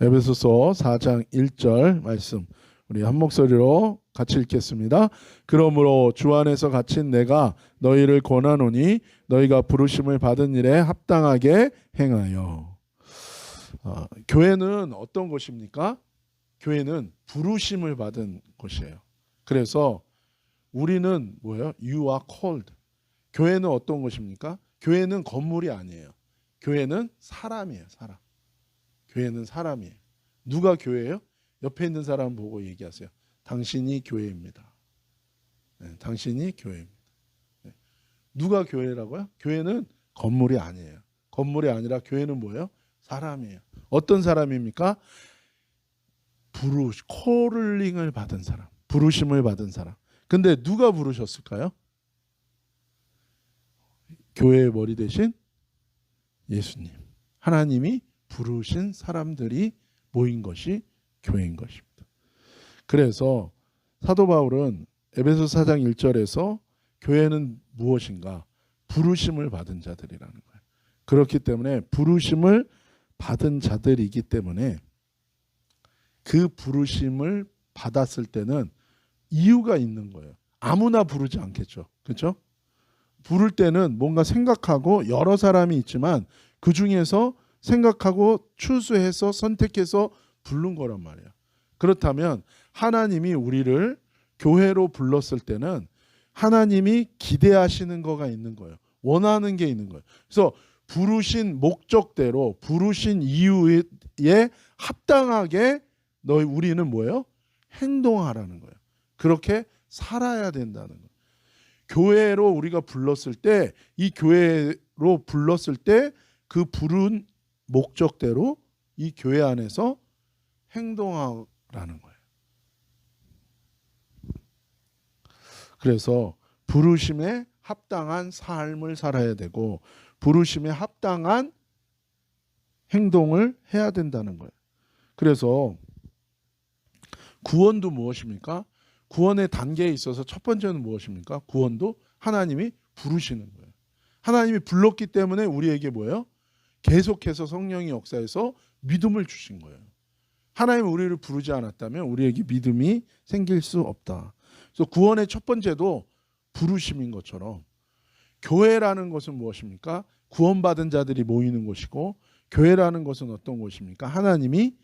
에베소서 4장 1절 말씀 우리 한 목소리로 같이 읽겠습니다. 그러므로 주 안에서 갇힌 내가 너희를 권하노니 너희가 부르심을 받은 일에 합당하게 행하여. 교회는 어떤 곳입니까? 교회는 부르심을 받은 곳이에요. 그래서 우리는 뭐예요? You are called. 교회는 어떤 곳입니까? 교회는 건물이 아니에요. 교회는 사람이에요. 사람. 교회는 사람이에요. 누가 교회예요? 옆에 있는 사람 보고 얘기하세요. 당신이 교회입니다. 네, 당신이 교회입니다. 네. 누가 교회라고요? 교회는 건물이 아니에요. 건물이 아니라 교회는 뭐예요? 사람이에요. 어떤 사람입니까? 콜링을 받은 사람, 부르심을 받은 사람. 근데 누가 부르셨을까요? 교회의 머리 대신 예수님. 하나님이 부르신 사람들이 모인 것이 교회인 것입니다. 그래서 사도 바울은 에베소 4장 1절에서 교회는 무엇인가? 부르심을 받은 자들이라는 거예요. 그렇기 때문에 부르심을 받은 자들이기 때문에 그 부르심을 받았을 때는 이유가 있는 거예요. 아무나 부르지 않겠죠. 그렇죠? 부를 때는 뭔가 생각하고 여러 사람이 있지만 그 중에서 생각하고 추수해서 선택해서 부른 거란 말이에요. 그렇다면 하나님이 우리를 교회로 불렀을 때는 하나님이 기대하시는 거가 있는 거예요. 원하는 게 있는 거예요. 그래서 부르신 목적대로 부르신 이유에 합당하게 우리는 뭐예요? 행동하라는 거예요. 그렇게 살아야 된다는 거예요. 교회로 우리가 불렀을 때 이 교회로 불렀을 때 그 부른 목적대로 이 교회 안에서 행동하라는 거예요. 그래서 부르심에 합당한 삶을 살아야 되고 부르심에 합당한 행동을 해야 된다는 거예요. 그래서 구원도 무엇입니까? 구원의 단계에 있어서 첫 번째는 무엇입니까? 구원도 하나님이 부르시는 거예요. 하나님이 불렀기 때문에 우리에게 뭐예요? 계속해서 성령이 역사해서 믿음을 주신 거예요. 하나님이 우리를 부르지 않았다면 우리에게 믿음이 생길 수 없다. 그래서 구원의 첫 번째도 부르심인 것처럼 교회라는 것은 무엇입니까? 구원받은 자들이 모이는 곳이고 교회라는 것은 어떤 곳입니까? 하나님이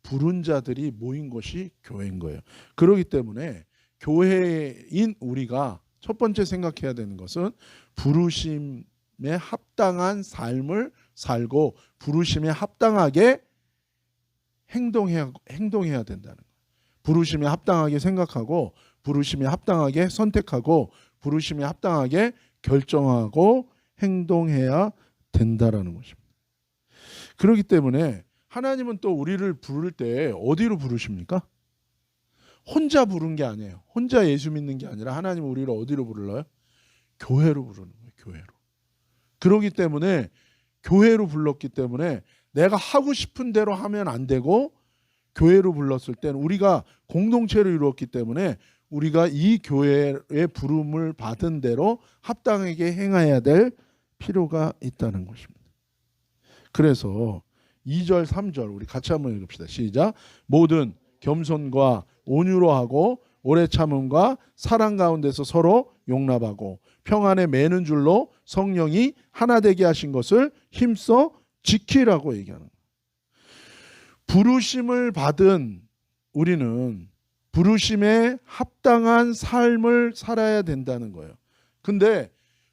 부른 자들이 모인 것이 교회인 거예요. 그렇기 때문에 교회인 우리가 첫 번째 생각해야 되는 것은 부르심에 합당한 삶을 살고 부르심에 합당하게 행동해야 된다는 거예요. 부르심에 합당하게 생각하고 부르심에 합당하게 선택하고 부르심에 합당하게 결정하고 행동해야 된다라는 것입니다. 그렇기 때문에 하나님은 또 우리를 부를 때 어디로 부르십니까? 혼자 부른 게 아니에요. 혼자 예수 믿는 게 아니라 하나님은 우리를 어디로 불러요? 교회로 부르는 거예요. 교회로. 그렇기 때문에 교회로 불렀기 때문에 내가 하고 싶은 대로 하면 안 되고 교회로 불렀을 때는 우리가 공동체를 이루었기 때문에 우리가 이 교회의 부름을 받은 대로 합당하게 행해야 될 필요가 있다는 것입니다. 그래서 2절 3절 우리 같이 한번 읽읍시다. 시작. 모든 겸손과 온유로 하고 오래 참음과 사랑 가운데서 서로 용납하고 평안에 매는 줄로 성령이 하나 되게 하신 것을 힘써 지키라고 얘기하는 거예요. 부르심을 받은 우리는 부르심에 합당한 삶을 살아야 된다는 거예요. 근데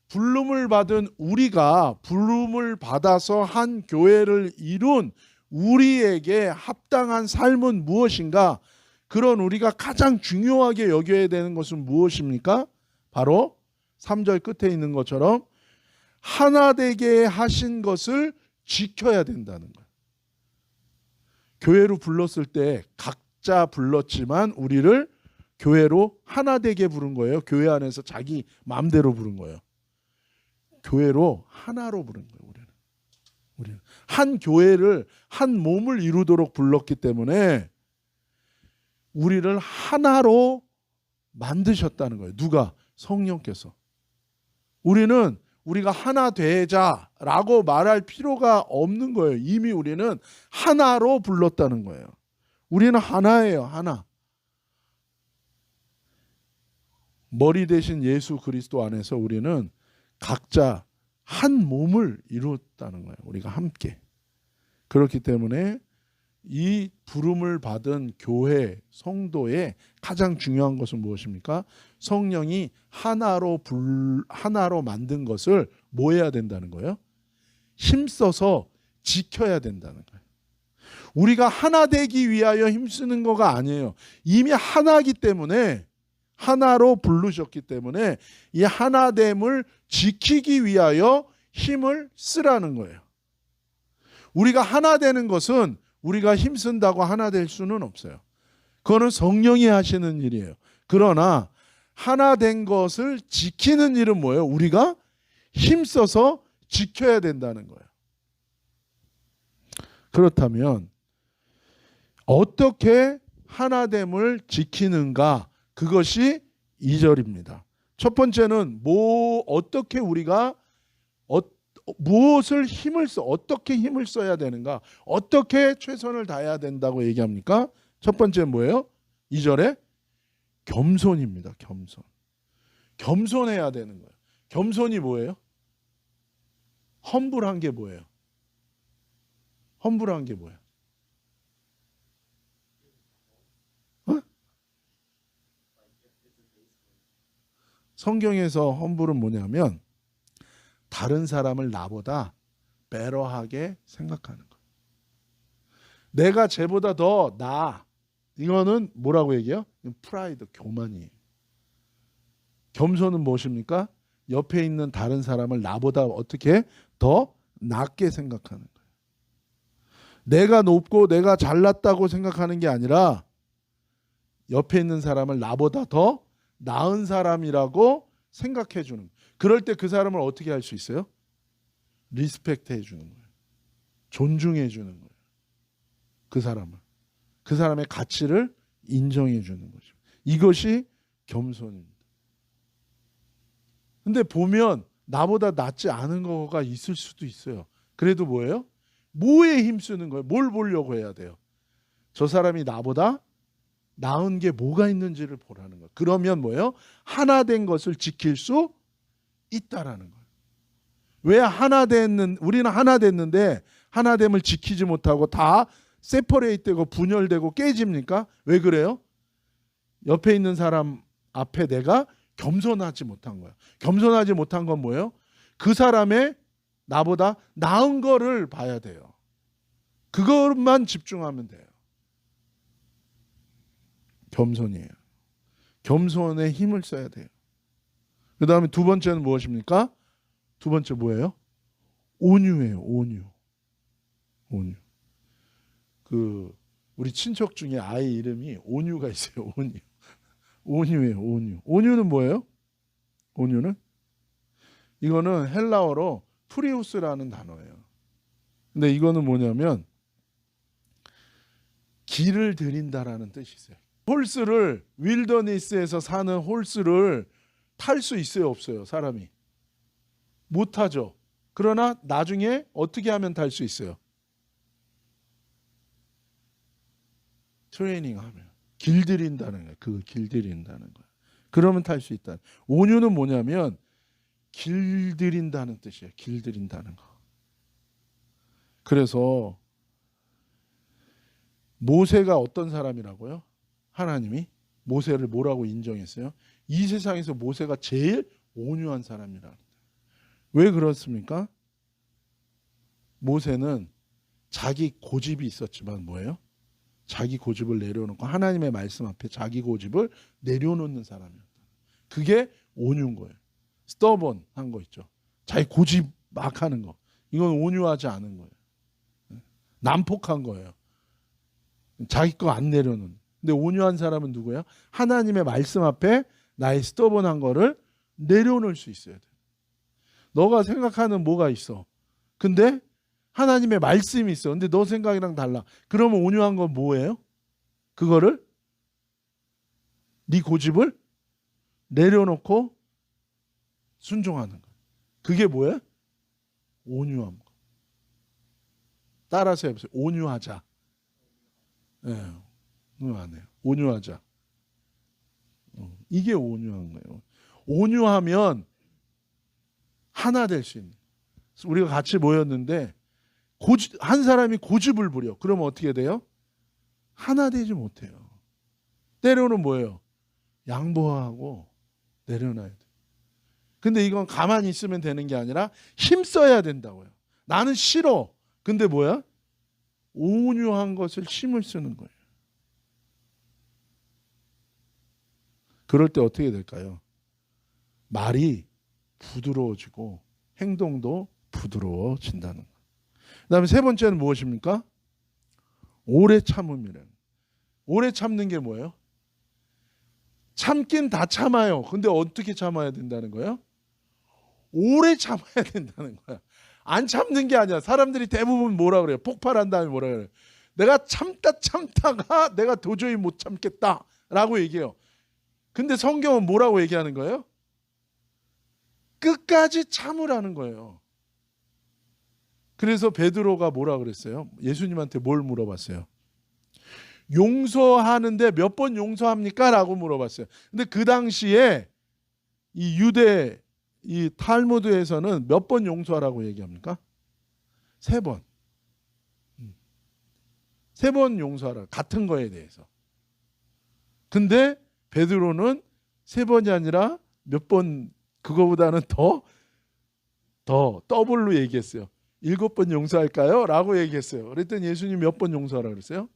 부름을 받은 우리가 부름을 받아서 한 교회를 이룬 우리에게 합당한 삶은 무엇인가? 그런 우리가 가장 중요하게 여겨야 되는 것은 무엇입니까? 바로 3절 끝에 있는 것처럼 하나 되게 하신 것을 지켜야 된다는 거예요. 교회로 불렀을 때 각자 불렀지만 우리를 교회로 하나 되게 부른 거예요. 교회 안에서 자기 마음대로 부른 거예요. 교회로 하나로 부른 거예요. 우리는 한 교회를 한 몸을 이루도록 불렀기 때문에 우리를 하나로 만드셨다는 거예요. 누가? 성령께서. 우리는 우리가 하나 되자라고 말할 필요가 없는 거예요. 이미 우리는 하나로 불렀다는 거예요. 우리는 하나예요. 하나. 머리 대신 예수 그리스도 안에서 우리는 각자 한 몸을 이루었다는 거예요. 우리가 함께. 그렇기 때문에 이 부름을 받은 교회, 성도의 가장 중요한 것은 무엇입니까? 성령이 하나로 만든 것을 뭐 해야 된다는 거예요? 힘써서 지켜야 된다는 거예요. 우리가 하나 되기 위하여 힘쓰는 거가 아니에요. 이미 하나이기 때문에, 하나로 부르셨기 때문에 이 하나됨을 지키기 위하여 힘을 쓰라는 거예요. 우리가 하나 되는 것은 우리가 힘쓴다고 하나 될 수는 없어요. 그거는 성령이 하시는 일이에요. 그러나 하나 된 것을 지키는 일은 뭐예요? 우리가 힘써서 지켜야 된다는 거예요. 그렇다면 어떻게 하나됨을 지키는가? 그것이 2절입니다. 첫 번째는 어떻게 우리가 무엇을 어떻게 힘을 써야 되는가? 어떻게 최선을 다해야 된다고 얘기합니까? 첫 번째는 뭐예요? 2절에 겸손입니다. 겸손. 겸손해야 되는 거예요. 겸손이 뭐예요? 험불한 게 뭐예요? 험불한 게 뭐예요? 어? 성경에서 험불은 뭐냐면 다른 사람을 나보다 배러하게 생각하는 거. 내가 쟤보다 더 나아. 이거는 뭐라고 얘기해요? 프라이드, 교만이에요. 겸손은 무엇입니까? 옆에 있는 다른 사람을 나보다 어떻게 더 낮게 생각하는 거예요. 내가 높고 내가 잘났다고 생각하는 게 아니라 옆에 있는 사람을 나보다 더 나은 사람이라고 생각해 주는 거예요. 그럴 때 그 사람을 어떻게 할 수 있어요? 리스펙트 해주는 거예요. 존중해 주는 거예요. 그 사람의 가치를 인정해 주는 거죠. 이것이 겸손입니다. 근데 보면 나보다 낫지 않은 거가 있을 수도 있어요. 그래도 뭐예요? 뭐에 힘쓰는 거예요? 뭘 보려고 해야 돼요? 저 사람이 나보다 나은 게 뭐가 있는지를 보라는 거예요. 그러면 뭐예요? 하나 된 것을 지킬 수 있다라는 거예요. 왜 우리는 하나 됐는데 하나됨을 지키지 못하고 다 세퍼레이트 되고 분열되고 깨집니까? 왜 그래요? 옆에 있는 사람 앞에 내가 겸손하지 못한 거야. 겸손하지 못한 건 뭐예요? 그 사람의 나보다 나은 거를 봐야 돼요. 그것만 집중하면 돼요. 겸손이에요. 겸손에 힘을 써야 돼요. 그 다음에 두 번째는 무엇입니까? 두 번째 뭐예요? 온유예요. 온유. 우리 친척 중에 아이 이름이 온유가 있어요. 온유예요. 온유는 뭐예요? 온유는 이거는 헬라어로 프리우스라는 단어예요. 근데 이거는 뭐냐면 길을 들인다라는 뜻이 있어요. 홀스를 윌더니스에서 사는 홀스를 탈 수 있어요, 없어요? 사람이 못 타죠. 그러나 나중에 어떻게 하면 탈 수 있어요? 트레이닝하면 길들인다는 거예요. 길들인다는 거예요. 그러면 탈 수 있다. 온유는 뭐냐면 길들인다는 뜻이에요. 길들인다는 거. 그래서 모세가 어떤 사람이라고요? 하나님이 모세를 뭐라고 인정했어요? 이 세상에서 모세가 제일 온유한 사람이라. 왜 그렇습니까? 모세는 자기 고집이 있었지만 뭐예요? 자기 고집을 내려놓고 하나님의 말씀 앞에 자기 고집을 내려놓는 사람이었다. 그게 온유인 거예요. 스터번한 거 있죠. 자기 고집 막 하는 거. 이건 온유하지 않은 거예요. 난폭한 거예요. 자기 거 안 내려놓는. 근데 온유한 사람은 누구예요? 하나님의 말씀 앞에 나의 스터번한 거를 내려놓을 수 있어야 돼. 너가 생각하는 뭐가 있어. 근데 하나님의 말씀이 있어. 근데 너 생각이랑 달라. 그러면 온유한 건 뭐예요? 그거를 네 고집을 내려놓고 순종하는 거예요. 그게 뭐예요? 온유함. 따라서 해보세요. 온유하자. 예, 온유하네요. 온유하자. 이게 온유한 거예요. 온유하면 하나 될 수 있는. 우리가 같이 모였는데 한 사람이 고집을 부려. 그러면 어떻게 돼요? 하나 되지 못해요. 때로는 뭐예요? 양보하고 내려놔야 돼. 근데 이건 가만히 있으면 되는 게 아니라 힘써야 된다고요. 나는 싫어. 근데 뭐야? 온유한 것을 힘을 쓰는 거예요. 그럴 때 어떻게 될까요? 말이 부드러워지고 행동도 부드러워진다는 거예요. 그 다음에 세 번째는 무엇입니까? 오래 참음이라는. 오래 참는 게 뭐예요? 참긴 다 참아요. 근데 어떻게 참아야 된다는 거예요? 오래 참아야 된다는 거야. 안 참는 게 아니야. 사람들이 대부분 뭐라 그래요? 폭발한 다음에 뭐라 그래요? 내가 참다가 내가 도저히 못 참겠다라고 얘기해요. 근데 성경은 뭐라고 얘기하는 거예요? 끝까지 참으라는 거예요. 그래서 베드로가 뭐라 그랬어요? 예수님한테 뭘 물어봤어요? 용서하는데 몇 번 용서합니까? 라고 물어봤어요. 근데 그 당시에 이 유대 이 탈무드에서는 몇 번 용서하라고 얘기합니까? 3번. 3번 용서하라. 같은 거에 대해서. 근데 베드로는 3번이 아니라 몇 번 그거보다는 더 더블로 얘기했어요. 7번 용서할까요? 라고 얘기했어요. 그랬더니 예수님 몇 번 용서하라 그랬어요?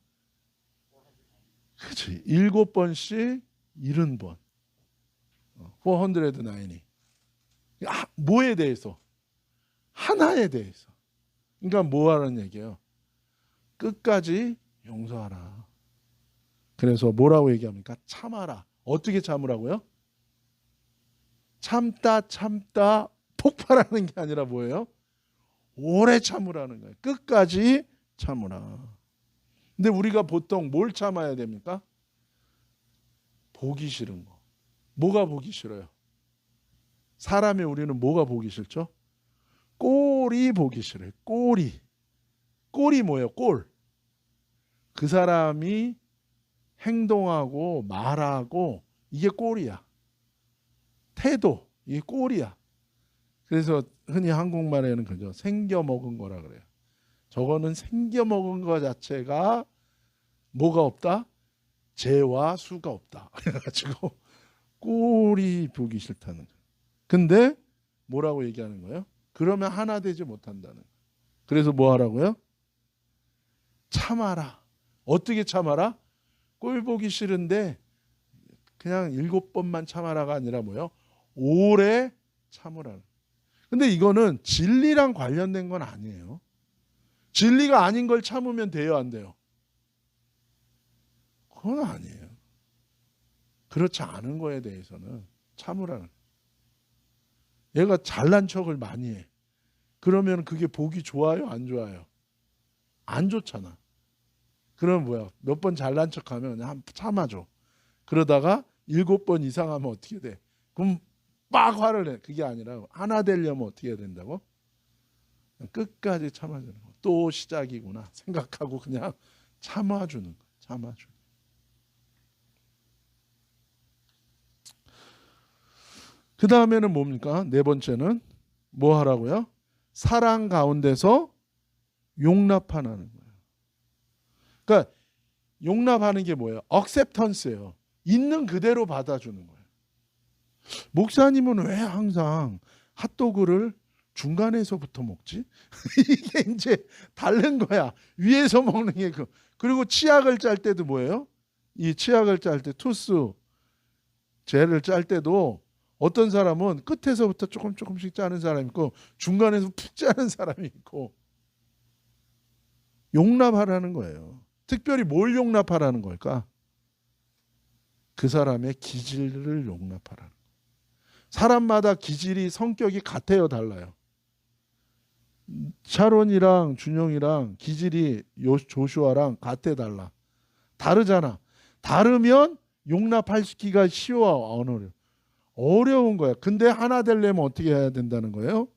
그렇지. 7번씩 70번. 490. 뭐에 대해서? 하나에 대해서. 그러니까 뭐 하라는 얘기예요? 끝까지 용서하라. 그래서 뭐라고 얘기합니까? 참아라. 어떻게 참으라고요? 참다 폭발하는 게 아니라 뭐예요? 오래 참으라는 거예요. 끝까지 참으라. 근데 우리가 보통 뭘 참아야 됩니까? 보기 싫은 거. 뭐가 보기 싫어요? 사람의 우리는 뭐가 보기 싫죠? 꼴이 보기 싫어요. 꼴이. 꼴이 뭐예요? 꼴. 그 사람이 행동하고 말하고 이게 꼴이야. 태도. 이게 꼴이야. 그래서 흔히 한국말에는 그죠. 생겨먹은 거라 그래요. 저거는 생겨먹은 거 자체가 뭐가 없다? 재와 수가 없다. 그래가지고 꼴이 보기 싫다는 거예요. 근데 뭐라고 얘기하는 거예요? 그러면 하나 되지 못한다는 거예요. 그래서 뭐 하라고요? 참아라. 어떻게 참아라? 꼴 보기 싫은데 그냥 7번만 참아라가 아니라 뭐예요? 오래 참으라는. 근데 이거는 진리랑 관련된 건 아니에요. 진리가 아닌 걸 참으면 돼요, 안 돼요? 그건 아니에요. 그렇지 않은 거에 대해서는 참으라는. 얘가 잘난 척을 많이 해. 그러면 그게 보기 좋아요, 안 좋아요? 안 좋잖아. 그럼 뭐야? 몇 번 잘난 척하면 그냥 참아줘. 그러다가 7번 이상 하면 어떻게 돼? 그럼 막 화를 내. 그게 아니라 하나 되려면 어떻게 해야 된다고? 끝까지 참아주는 거. 또 시작이구나 생각하고 그냥 참아주는 거. 참아주는. 그 다음에는 뭡니까? 4번째는 뭐 하라고요? 사랑 가운데서 용납하는 거예요. 그러니까 용납하는 게 뭐예요? acceptance예요. 있는 그대로 받아주는 거예요. 목사님은 왜 항상 핫도그를 중간에서부터 먹지? 이게 이제 다른 거야. 위에서 먹는 게 그. 그리고 치약을 짤 때도 뭐예요? 이 치약을 짤 때 투스 젤을 짤 때도 어떤 사람은 끝에서부터 조금씩 짜는 사람이 있고 중간에서 푹 짜는 사람이 있고. 용납하라는 거예요. 특별히 뭘 용납하라는 걸까? 그 사람의 기질을 용납하라는 거예요. 사람마다 기질이 성격이 같아요, 달라요? 샤론이랑 준영이랑 기질이 조슈아랑 같아, 달라? 다르잖아. 다르면 용납하기가 쉬워, 어려운 거야. 근데 하나 되려면 어떻게 해야 된다는 거예요?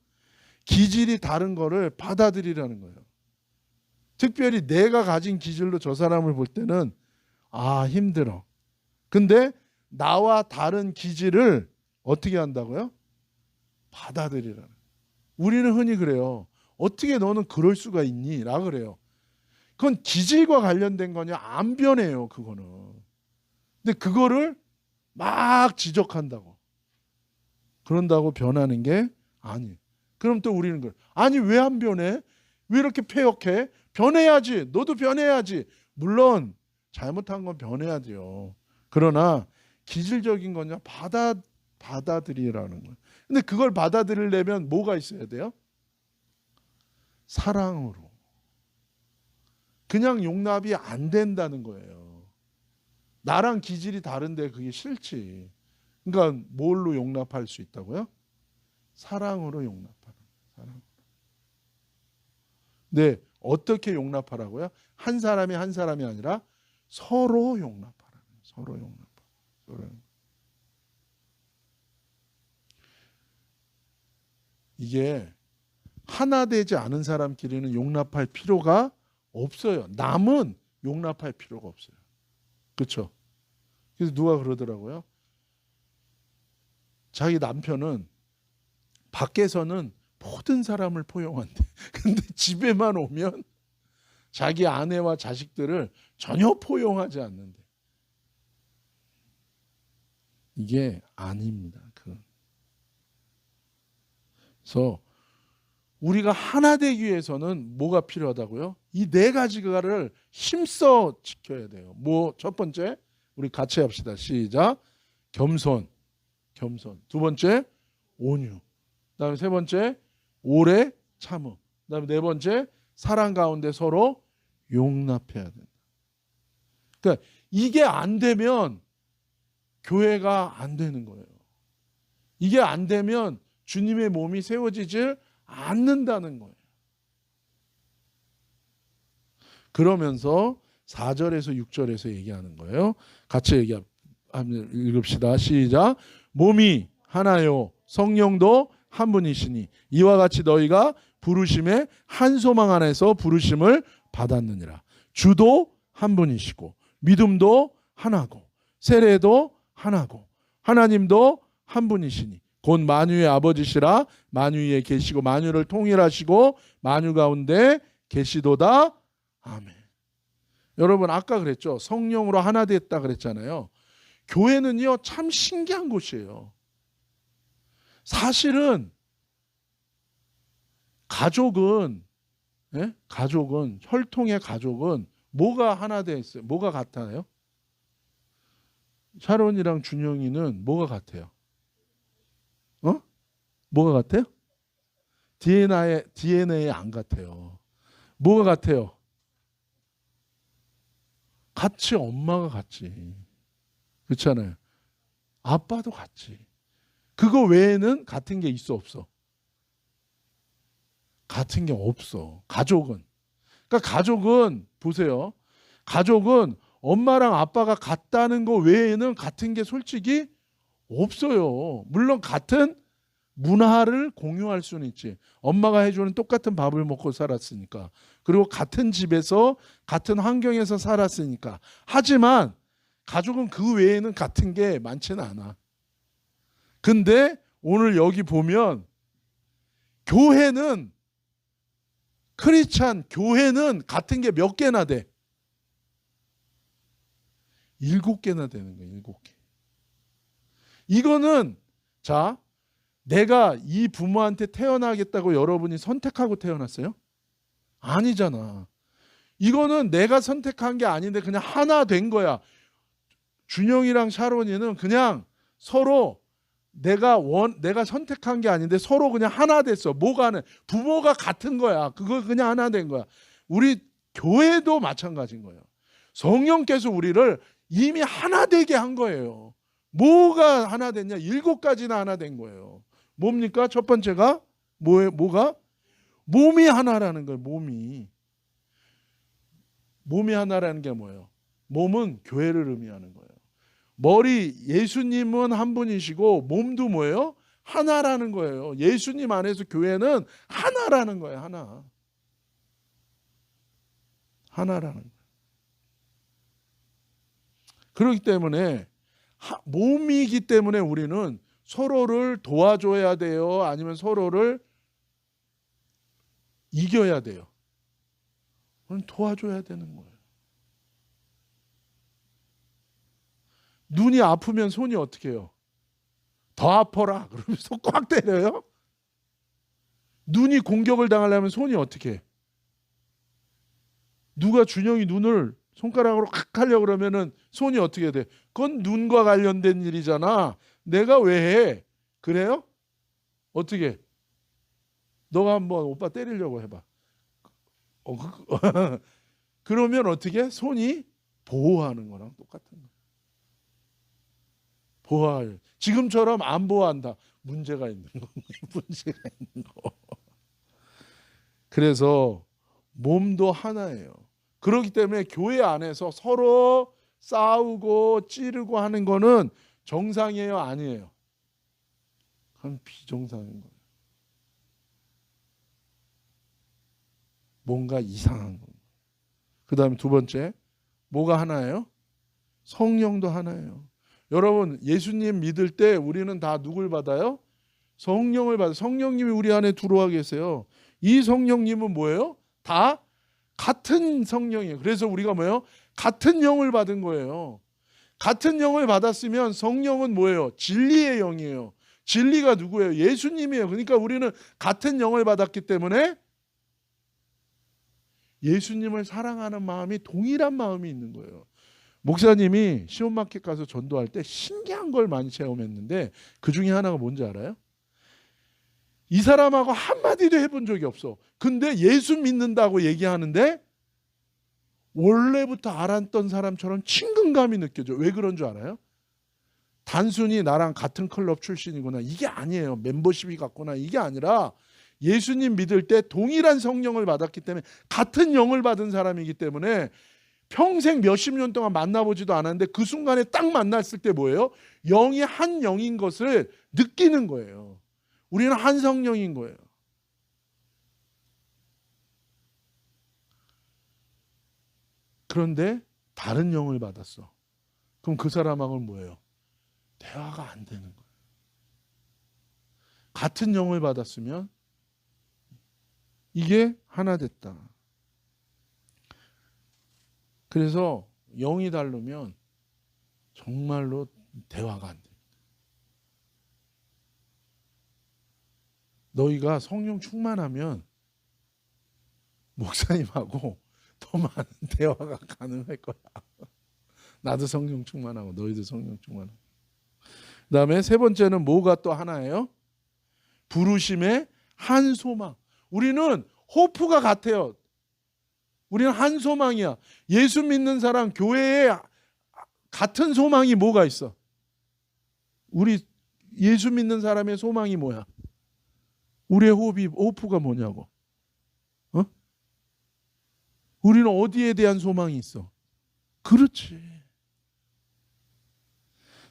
기질이 다른 거를 받아들이라는 거예요. 특별히 내가 가진 기질로 저 사람을 볼 때는 힘들어. 근데 나와 다른 기질을 어떻게 한다고요? 받아들이라는. 우리는 흔히 그래요. 어떻게 너는 그럴 수가 있니? 라 그래요. 그건 기질과 관련된 거냐? 안 변해요, 그거는. 근데 그거를 막 지적한다고. 그런다고 변하는 게 아니에요. 그럼 또 우리는 그래. 아니 왜 안 변해? 왜 이렇게 패역해? 변해야지. 너도 변해야지. 물론 잘못한 건 변해야 돼요. 그러나 기질적인 거냐? 받아들이라는 거예요. 근데 그걸 받아들이려면 뭐가 있어야 돼요? 사랑으로. 그냥 용납이 안 된다는 거예요. 나랑 기질이 다른데 그게 싫지. 그러니까 뭘로 용납할 수 있다고요? 사랑으로 용납하는 거예요. 사랑. 네, 어떻게 용납하라고요? 한 사람이 한 사람이 아니라 서로 용납하라는 거예요. 서로 용납하라. 이게 하나 되지 않은 사람끼리는 용납할 필요가 없어요. 남은 용납할 필요가 없어요. 그렇죠? 그래서 누가 그러더라고요. 자기 남편은 밖에서는 모든 사람을 포용한대. 근데 집에만 오면 자기 아내와 자식들을 전혀 포용하지 않는데. 이게 아닙니다. 그래서 우리가 하나 되기 위해서는 뭐가 필요하다고요? 이 네 가지를 힘써 지켜야 돼요. 첫 번째, 우리 같이 합시다. 시작. 겸손. 두 번째, 온유. 그다음에 세 번째, 오래 참음. 그다음에 네 번째, 사랑 가운데 서로 용납해야 된다. 그러니까 이게 안 되면 교회가 안 되는 거예요. 이게 안 되면 주님의 몸이 세워지질 않는다는 거예요. 그러면서 4절에서 6절에서 얘기하는 거예요. 같이 읽읍시다. 시작. 몸이 하나요 성령도 한 분이시니 이와 같이 너희가 부르심의 한 소망 안에서 부르심을 받았느니라. 주도 한 분이시고 믿음도 하나고 세례도 하나고 하나님도 한 분이시니 곧 만유의 아버지시라. 만유 위에 계시고 만유를 통일하시고 만유 가운데 계시도다. 아멘. 여러분 아까 그랬죠. 성령으로 하나 됐다 그랬잖아요. 교회는요 참 신기한 곳이에요. 사실은 가족은 혈통의 가족은 뭐가 하나 돼 있어요? 뭐가 같아요? 샤론이랑 준영이는 뭐가 같아요? 뭐가 같아요? DNA 안 같아요. 뭐가 같아요? 같이 엄마가 같지. 그렇잖아요. 아빠도 같지. 그거 외에는 같은 게 있어 없어? 같은 게 없어. 가족은. 그러니까 가족은 보세요. 가족은 엄마랑 아빠가 같다는 거 외에는 같은 게 솔직히 없어요. 물론 같은 문화를 공유할 수는 있지. 엄마가 해주는 똑같은 밥을 먹고 살았으니까. 그리고 같은 집에서 같은 환경에서 살았으니까. 하지만 가족은 그 외에는 같은 게 많지는 않아. 근데 오늘 여기 보면 교회는 크리스찬 교회는 같은 게 몇 개나 돼? 7개나 되는 거예요. 7개. 이거는 자 내가 이 부모한테 태어나겠다고 여러분이 선택하고 태어났어요? 아니잖아. 이거는 내가 선택한 게 아닌데 그냥 하나 된 거야. 준영이랑 샤론이는 그냥 서로 내가 선택한 게 아닌데 서로 그냥 하나 됐어. 뭐가 하나? 부모가 같은 거야. 그거 그냥 하나 된 거야. 우리 교회도 마찬가지인 거예요. 성령께서 우리를 이미 하나 되게 한 거예요. 뭐가 하나 됐냐? 7가지나 하나 된 거예요. 뭡니까? 첫 번째가 뭐가? 몸이 하나라는 거예요. 몸이 하나라는 게 뭐예요? 몸은 교회를 의미하는 거예요. 머리 예수님은 한 분이시고 몸도 뭐예요? 하나라는 거예요. 예수님 안에서 교회는 하나라는 거예요. 하나. 하나라는 거예요. 그렇기 때문에 몸이기 때문에 우리는 서로를 도와줘야 돼요? 아니면 서로를 이겨야 돼요? 그건 도와줘야 되는 거예요. 눈이 아프면 손이 어떻게 해요? 더 아파라 그러면서 꽉 때려요? 눈이 공격을 당하려면 손이 어떻게 해? 누가 준영이 눈을 손가락으로 칵 하려고 그러면은 손이 어떻게 돼? 그건 눈과 관련된 일이잖아. 내가 왜 해? 그래요? 어떻게? 너가 한번 오빠 때리려고 해봐. 그러면 어떻게? 손이 보호하는 거랑 똑같은 거야. 보호할. 지금처럼 안 보호한다. 문제가 있는 거. 문제가 있는 거. 그래서 몸도 하나예요. 그렇기 때문에 교회 안에서 서로 싸우고 찌르고 하는 거는 정상이에요? 아니에요? 그건 비정상인 거예요. 뭔가 이상한 거예요. 그 다음에 두 번째, 뭐가 하나예요? 성령도 하나예요. 여러분, 예수님 믿을 때 우리는 다 누굴 받아요? 성령을 받아요. 성령님이 우리 안에 들어와 계세요. 이 성령님은 뭐예요? 다 같은 성령이에요. 그래서 우리가 뭐예요? 같은 영을 받은 거예요. 같은 영을 받았으면 성령은 뭐예요? 진리의 영이에요. 진리가 누구예요? 예수님이에요. 그러니까 우리는 같은 영을 받았기 때문에 예수님을 사랑하는 마음이 동일한 마음이 있는 거예요. 목사님이 시온마켓 가서 전도할 때 신기한 걸 많이 체험했는데 그 중에 하나가 뭔지 알아요? 이 사람하고 한마디도 해본 적이 없어. 근데 예수 믿는다고 얘기하는데 원래부터 알았던 사람처럼 친근감이 느껴져. 왜 그런 줄 알아요? 단순히 나랑 같은 클럽 출신이구나 이게 아니에요. 멤버십이 같구나 이게 아니라 예수님 믿을 때 동일한 성령을 받았기 때문에 같은 영을 받은 사람이기 때문에 평생 몇십 년 동안 만나보지도 않았는데 그 순간에 딱 만났을 때 뭐예요? 영이 한 영인 것을 느끼는 거예요. 우리는 한 성령인 거예요. 그런데 다른 영을 받았어. 그럼 그 사람하고는 뭐예요? 대화가 안 되는 거예요. 같은 영을 받았으면 이게 하나 됐다. 그래서 영이 다르면 정말로 대화가 안 됩니다. 너희가 성령 충만하면 목사님하고 더 많은 대화가 가능할 거야. 나도 성령 충만하고 너희도 성령 충만하고. 그 다음에 세 번째는 뭐가 또 하나예요? 부르심의 한 소망. 우리는 호프가 같아요. 우리는 한 소망이야. 예수 믿는 사람 교회에 같은 소망이 뭐가 있어? 우리 예수 믿는 사람의 소망이 뭐야? 우리의 호프가 뭐냐고? 어? 우리는 어디에 대한 소망이 있어? 그렇지.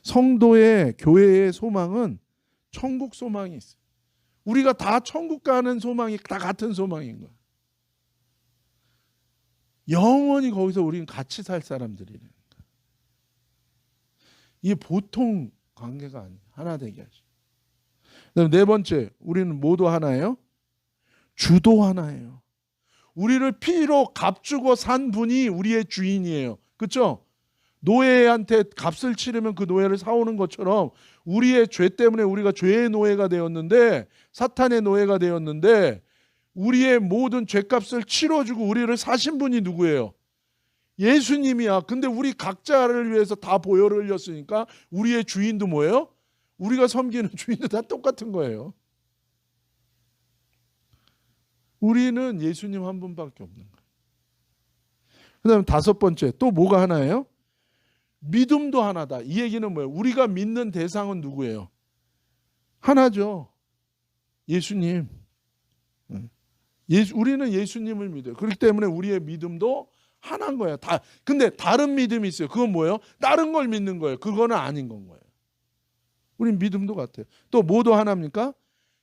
성도의 교회의 소망은 천국 소망이 있어. 우리가 다 천국 가는 소망이 다 같은 소망인 거야. 영원히 거기서 우리는 같이 살 사람들이라는 거야. 이게 보통 관계가 아니야. 하나 되게 하시. 그다음 네 번째, 우리는 모두 하나예요. 주도 하나예요. 우리를 피로 값주고 산 분이 우리의 주인이에요. 그렇죠? 노예한테 값을 치르면 그 노예를 사오는 것처럼 우리의 죄 때문에 우리가 죄의 노예가 되었는데 사탄의 노예가 되었는데 우리의 모든 죄값을 치러주고 우리를 사신 분이 누구예요? 예수님이야. 근데 우리 각자를 위해서 다 보혈을 흘렸으니까 우리의 주인도 뭐예요? 우리가 섬기는 주인도 다 똑같은 거예요. 우리는 예수님 한 분밖에 없는 거예요. 그 다음에 다섯 번째, 또 뭐가 하나예요? 믿음도 하나다. 이 얘기는 뭐예요? 우리가 믿는 대상은 누구예요? 하나죠. 예수님. 우리는 예수님을 믿어요. 그렇기 때문에 우리의 믿음도 하나인 거예요. 근데 다른 믿음이 있어요. 그건 뭐예요? 다른 걸 믿는 거예요. 그거는 아닌 건 거예요. 우린 믿음도 같아요. 또 뭐도 하나입니까?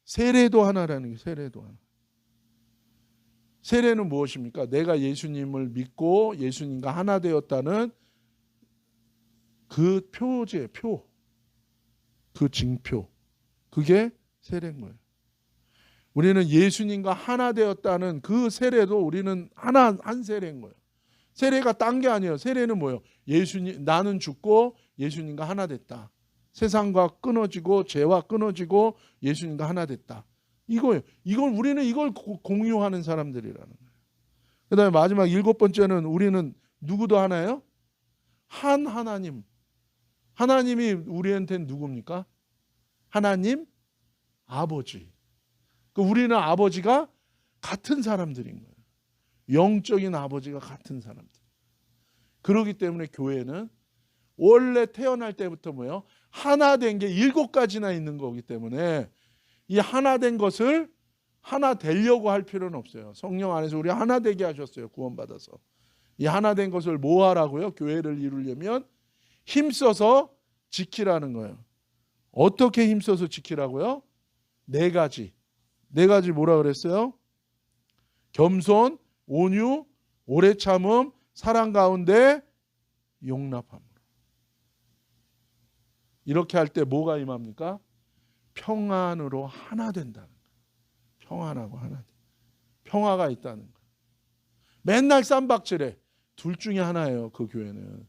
세례도 하나라는 게 세례도 하나. 세례는 무엇입니까? 내가 예수님을 믿고 예수님과 하나 되었다는 그 표제, 그 징표. 그게 세례인 거예요. 우리는 예수님과 하나 되었다는 그 세례도 우리는 한 세례인 거예요. 세례가 딴 게 아니에요. 세례는 뭐예요? 나는 죽고 예수님과 하나 됐다. 세상과 끊어지고 죄와 끊어지고 예수님과 하나 됐다. 이거예요. 우리는 이걸 공유하는 사람들이라는 거예요. 그다음에 마지막 7번째는 우리는 누구도 하나예요? 하나님. 하나님이 우리한테는 누굽니까? 하나님 아버지. 우리는 아버지가 같은 사람들인 거예요. 영적인 아버지가 같은 사람들. 그렇기 때문에 교회는 원래 태어날 때부터 뭐예요? 하나 된 게 7가지나 있는 거기 때문에 이 하나 된 것을 하나 되려고 할 필요는 없어요. 성령 안에서 우리 하나 되게 하셨어요. 구원받아서. 이 하나 된 것을 뭐 하라고요? 교회를 이루려면 힘써서 지키라는 거예요. 어떻게 힘써서 지키라고요? 4가지. 4가지 뭐라 그랬어요? 겸손, 온유, 오래 참음, 사랑 가운데 용납함으로. 이렇게 할 때 뭐가 임합니까? 평안으로 하나 된다는 거예요. 평안하고 하나. 평화가 있다는 거예요. 맨날 쌈박질해. 둘 중에 하나예요. 그 교회는.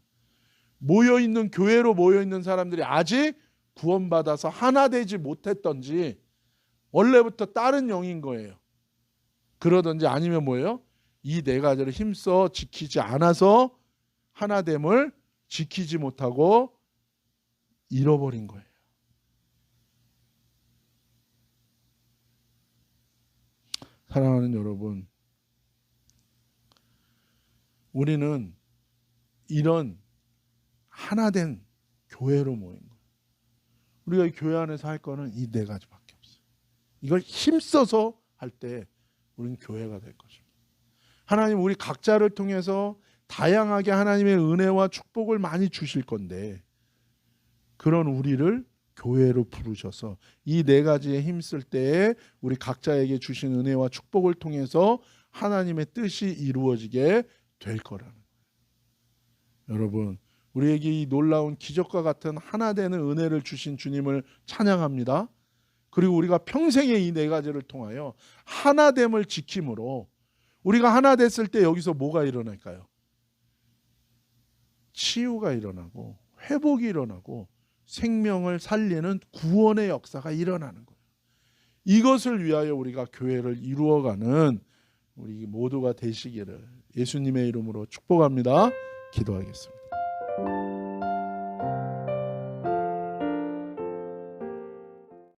모여있는 교회로 모여있는 사람들이 아직 구원받아서 하나 되지 못했던지 원래부터 다른 영인 거예요. 그러든지 아니면 뭐예요? 이 4가지를 힘써 지키지 않아서 하나됨을 지키지 못하고 잃어버린 거예요. 사랑하는 여러분, 우리는 이런 하나된 교회로 모인 거예요. 우리가 이 교회 안에서 할 거는 이 4가지밖에 없어요. 이걸 힘써서 할 때 우리는 교회가 될 것입니다. 하나님 우리 각자를 통해서 다양하게 하나님의 은혜와 축복을 많이 주실 건데 그런 우리를 교회로 부르셔서 이 4가지에 힘쓸 때에 우리 각자에게 주신 은혜와 축복을 통해서 하나님의 뜻이 이루어지게 될 거라는 거예요. 여러분, 우리에게 이 놀라운 기적과 같은 하나 되는 은혜를 주신 주님을 찬양합니다. 그리고 우리가 평생에 이 4가지를 통하여 하나됨을 지킴으로 우리가 하나 됐을 때 여기서 뭐가 일어날까요? 치유가 일어나고 회복이 일어나고 생명을 살리는 구원의 역사가 일어나는 거예요. 이것을 위하여 우리가 교회를 이루어가는 우리 모두가 되시기를 예수님의 이름으로 축복합니다. 기도하겠습니다.